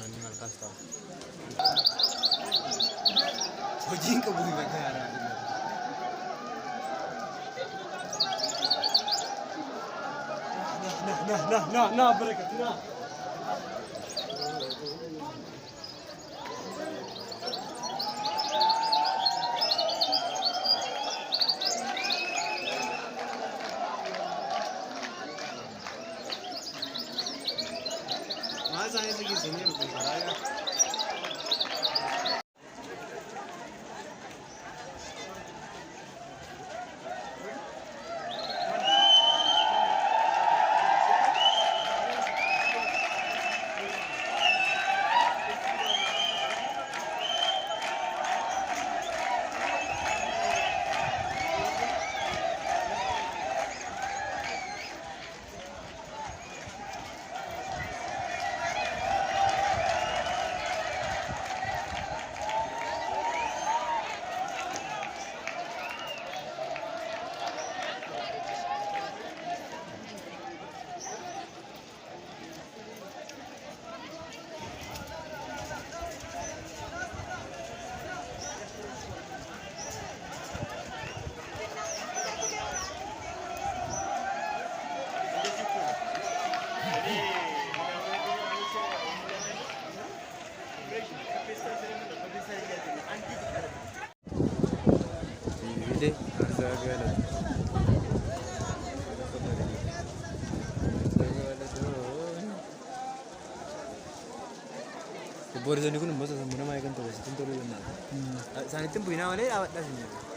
Animal pasta. Hojii qabu hin bakka nah berkat nah. Mas aí se quiser nem vou parar. Boris ini pun masa sama nama ikan tuh, itu tuh lu benar. Saat itu punya awalnya awak dah sini.